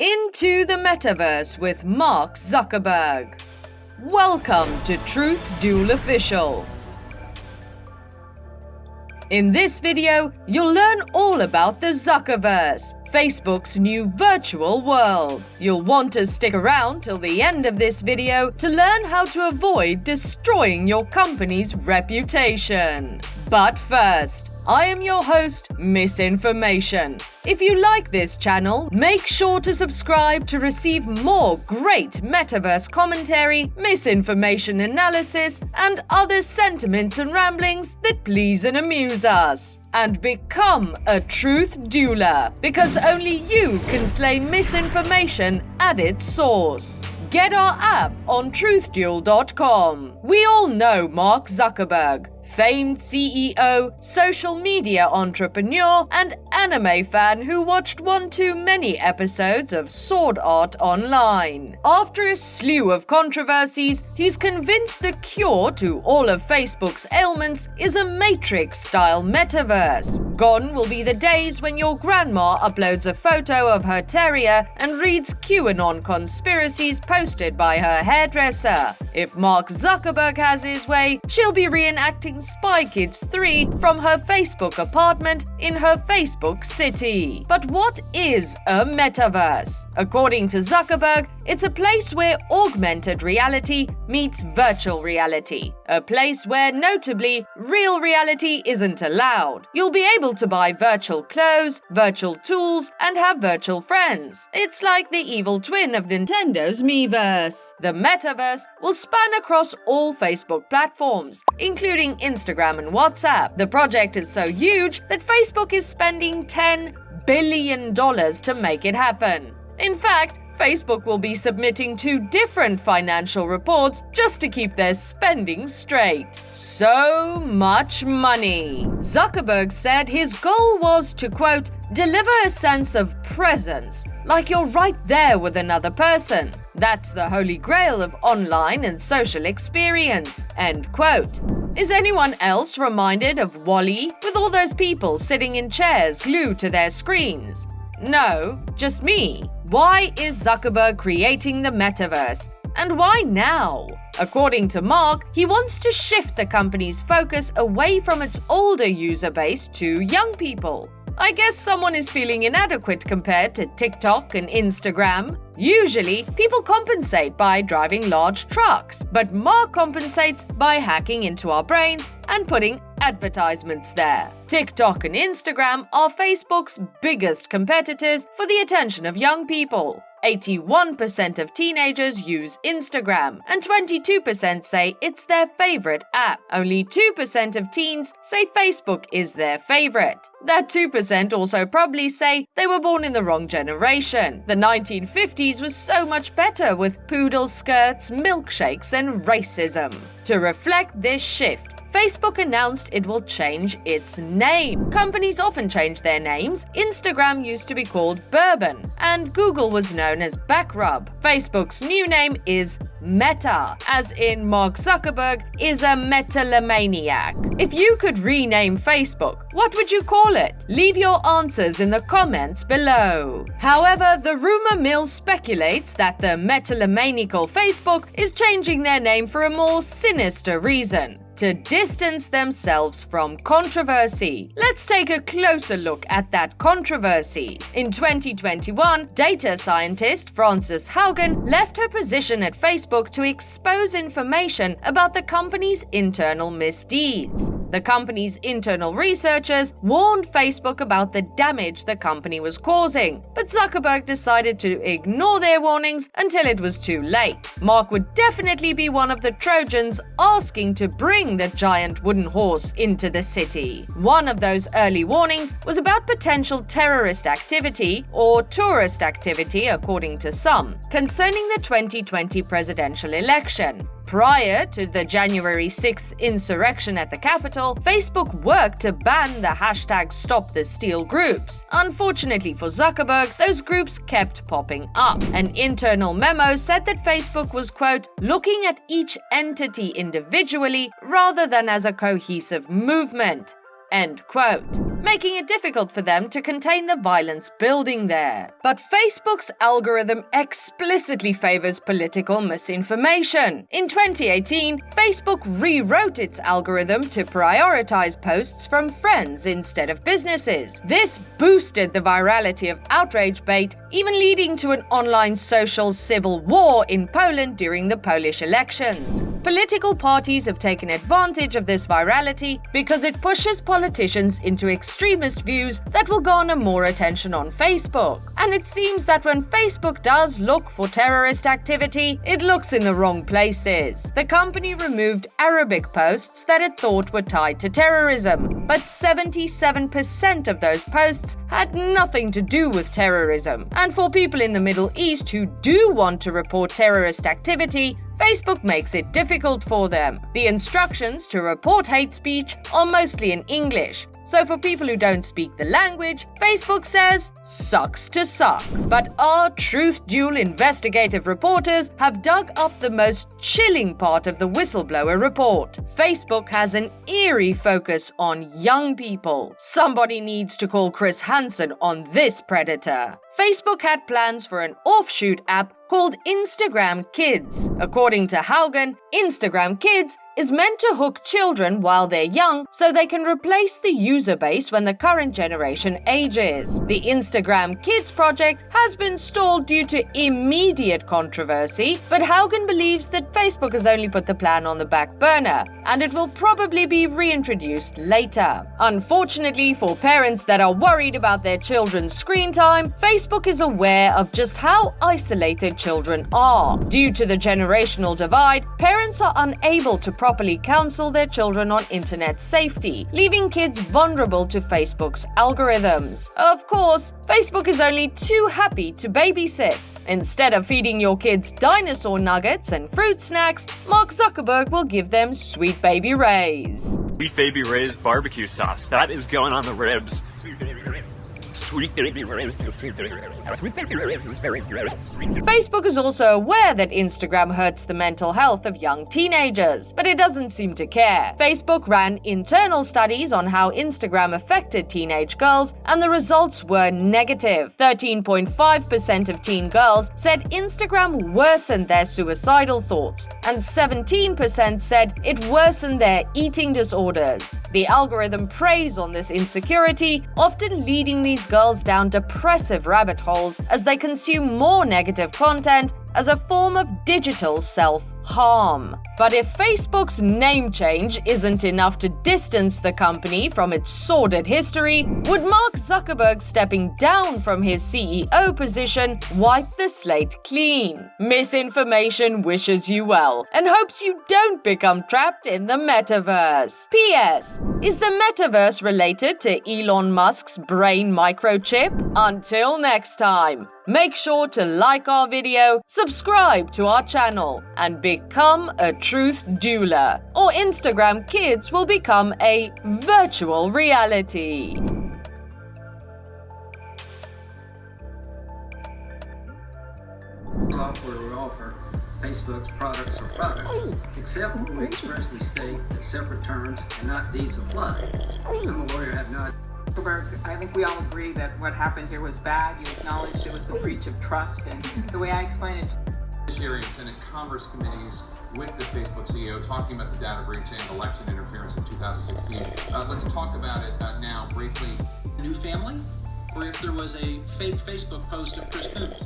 Into the Metaverse with Mark Zuckerberg. Welcome to Truth Duel Official. In this video, you'll learn all about the Zuckerverse, Facebook's new virtual world. You'll want to stick around till the end of this video to learn how to avoid destroying your company's reputation. But first, I am your host, Misinformation. If you like this channel, make sure to subscribe to receive more great Metaverse commentary, misinformation analysis, and other sentiments and ramblings that please and amuse us. And become a truth dueler, because only you can slay misinformation at its source. Get our app on truthduel.com. We all know Mark Zuckerberg, famed CEO, social media entrepreneur, and anime fan who watched one too many episodes of Sword Art Online. After a slew of controversies, he's convinced the cure to all of Facebook's ailments is a Matrix-style metaverse. Gone will be the days when your grandma uploads a photo of her terrier and reads QAnon conspiracies posted by her hairdresser. If Mark Zuckerberg has his way, she'll be reenacting Spy Kids 3 from her Facebook apartment in her Facebook city. But what is a metaverse? According to Zuckerberg, it's a place where augmented reality meets virtual reality. A place where, notably, real reality isn't allowed. You'll be able to buy virtual clothes, virtual tools, and have virtual friends. It's like the evil twin of Nintendo's Miiverse. The metaverse will span across all Facebook platforms, including Instagram and WhatsApp. The project is so huge that Facebook is spending $10 billion to make it happen. In fact, Facebook will be submitting 2 different financial reports just to keep their spending straight. So much money. Zuckerberg said his goal was to, quote, deliver a sense of presence, like you're right there with another person. That's the holy grail of online and social experience, end quote. Is anyone else reminded of WALL-E with all those people sitting in chairs glued to their screens? No, just me. Why is Zuckerberg creating the metaverse? And why now? According to Mark, he wants to shift the company's focus away from its older user base to young people. I guess someone is feeling inadequate compared to TikTok and Instagram. Usually, people compensate by driving large trucks, but Mark compensates by hacking into our brains and putting advertisements there. TikTok and Instagram are Facebook's biggest competitors for the attention of young people. 81% of teenagers use Instagram, and 22% say it's their favorite app. Only 2% of teens say Facebook is their favorite. That 2% also probably say they were born in the wrong generation. The 1950s was so much better with poodle skirts, milkshakes, and racism. To reflect this shift, Facebook announced it will change its name. Companies often change their names. Instagram used to be called Bourbon, and Google was known as Backrub. Facebook's new name is Meta, as in Mark Zuckerberg is a metalomaniac. If you could rename Facebook, what would you call it? Leave your answers in the comments below. However, the rumor mill speculates that the metalomaniacal Facebook is changing their name for a more sinister reason: to distance themselves from controversy. Let's take a closer look at that controversy. In 2021, data scientist Frances Haugen left her position at Facebook to expose information about the company's internal misdeeds. The company's internal researchers warned Facebook about the damage the company was causing, but Zuckerberg decided to ignore their warnings until it was too late. Mark would definitely be one of the Trojans asking to bring the giant wooden horse into the city. One of those early warnings was about potential terrorist activity, or tourist activity according to some, concerning the 2020 presidential election. Prior to the January 6th insurrection at the Capitol, Facebook worked to ban the hashtag #StopTheSteal groups. Unfortunately for Zuckerberg, those groups kept popping up. An internal memo said that Facebook was, quote, looking at each entity individually rather than as a cohesive movement, end quote. making it difficult for them to contain the violence building there. But Facebook's algorithm explicitly favors political misinformation. In 2018, Facebook rewrote its algorithm to prioritize posts from friends instead of businesses. This boosted the virality of outrage bait, even leading to an online social civil war in Poland during the Polish elections. Political parties have taken advantage of this virality because it pushes politicians into extremist views that will garner more attention on Facebook. And it seems that when Facebook does look for terrorist activity, it looks in the wrong places. The company removed Arabic posts that it thought were tied to terrorism, but 77% of those posts had nothing to do with terrorism. And for people in the Middle East who do want to report terrorist activity, Facebook makes it difficult for them. The instructions to report hate speech are mostly in English. So for people who don't speak the language, Facebook says, sucks to suck. But our Truth Duel investigative reporters have dug up the most chilling part of the whistleblower report. Facebook has an eerie focus on young people. Somebody needs to call Chris Hansen on this predator. Facebook had plans for an offshoot app called Instagram Kids. According to Haugen, Instagram Kids is meant to hook children while they're young so they can replace the user base when the current generation ages. The Instagram Kids project has been stalled due to immediate controversy, but Haugen believes that Facebook has only put the plan on the back burner, and it will probably be reintroduced later. Unfortunately for parents that are worried about their children's screen time, Facebook is aware of just how isolated children are. Due to the generational divide, parents are unable to properly counsel their children on internet safety, leaving kids vulnerable to Facebook's algorithms. Of course, Facebook is only too happy to babysit. Instead of feeding your kids dinosaur nuggets and fruit snacks, Mark Zuckerberg will give them Sweet Baby Ray's. Sweet Baby Ray's barbecue sauce. That is going on the ribs. Sweet Baby Ray's. Facebook is also aware that Instagram hurts the mental health of young teenagers, but it doesn't seem to care. Facebook ran internal studies on how Instagram affected teenage girls, and the results were negative. 13.5% of teen girls said Instagram worsened their suicidal thoughts, and 17% said it worsened their eating disorders. The algorithm preys on this insecurity, often leading these girls down depressive rabbit holes as they consume more negative content as a form of digital self-harm. But if Facebook's name change isn't enough to distance the company from its sordid history, would Mark Zuckerberg stepping down from his CEO position wipe the slate clean? Misinformation wishes you well and hopes you don't become trapped in the Metaverse. P.S. Is the Metaverse related to Elon Musk's brain microchip? Until next time, make sure to like our video, subscribe to our channel, and become a truth dueler, or Instagram Kids will become a virtual reality. Software we offer, Facebook's products are products, except when we expressly state that separate terms and not these apply. I'm a lawyer, have not. Zuckerberg, I think we all agree that what happened here was bad. You acknowledged it was a breach of trust, and the way I explain it. Judiciary and Senate Commerce committees with the Facebook CEO talking about the data breach and election interference in 2016. Let's talk about it now briefly. New family, or if there was a fake Facebook post of Chris Coons.